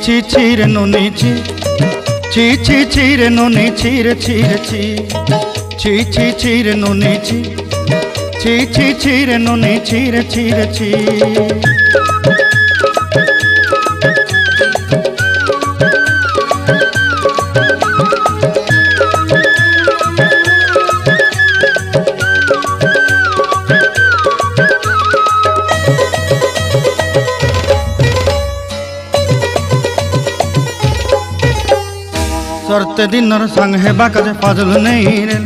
ছি ছি রে ননি ছি ছি ছি ছি রে ননি ছি রে ছি রে ছি ছি ছি ছি রে ননি ছি ছি ছি ছি রে ননি ছি রে ছি রে ছি। सरते दिनर संग हेबा काजे फाजल नहीं रेल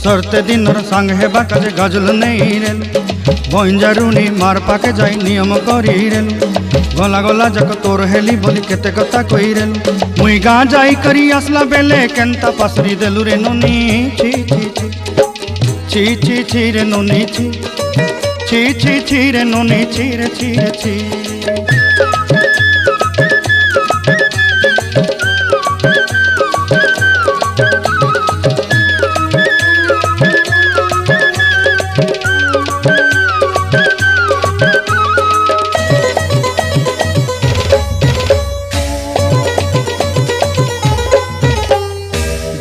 सरते दिनर संग हेबा काजे गाजल नहीं रेल बंजारुनी मार पाके जाई नियम करी रेल गला गला जक तोर हेली बोली केते कथा कही रेल मुई गाँ जाई करी आसला बेले केंता पासरी देलु रे नोनी छी छी छी छी छी छी रे नोनी छी छी छी छी रे नोनी छी रे छी रे छी।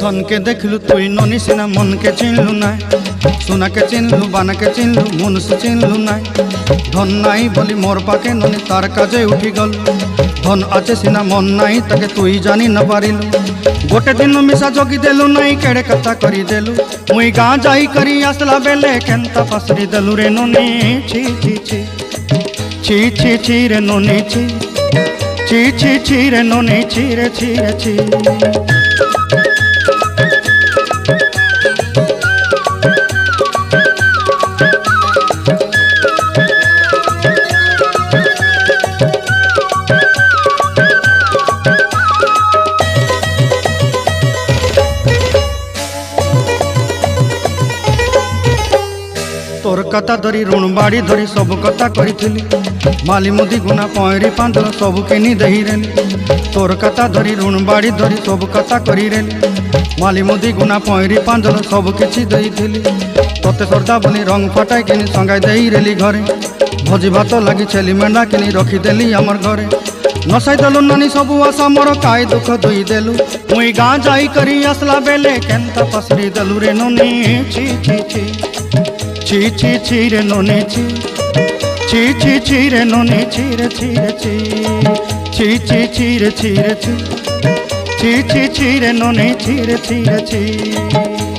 धन के देखलु तुई ननी सिना मन के चिन्हलु नाय सोना के चिन्हलु बाना के चिन्हलु मनुष्य चिन्हलु नाय धन नाई बोली मोर पाके ननी तार काजे उठी गल धन आचे सिना मन नाई ताके तुई जानी न पारिलु गोटे दिन मिसा जगी देलु नाई केड़े कथा करी देलु मुई गाँ जाई करी आसला बेले केंता पासरी देलु रे ननी छी छी छी छी छी छी रे ननी छी छी छी छी रे ननी छी रे छी रे छी। तोर कथा धरी ऋण बाड़ी धरी सब कथा करी माली मुदी गुना पहरी पांदल सब किनी दही रेली तोर कथा धरी ऋण बाड़ी धरी सब कथा करी रेली माली मुदी गुना पहरी पांदल सब किछि दही थिली तोते सरदा बोली रंग फटाई किनी संगाई दही रेली घरे भोजी भात लगी छेली मेंढा किनी रखीदेली आमर घरे नसाई देलु नानी सबू आशा मोर काई दुख दुई देलु मुई गाँ जाई करी आसला बेले केंता पसरी देलु रे नोनी छी छी छी ची ची ची रे नोनी ची ची ची ची रे नोनी ची रे ची रे ची ची ची ची रे ची रे ची ची ची ची रे नोनी ची रे ची रे ची।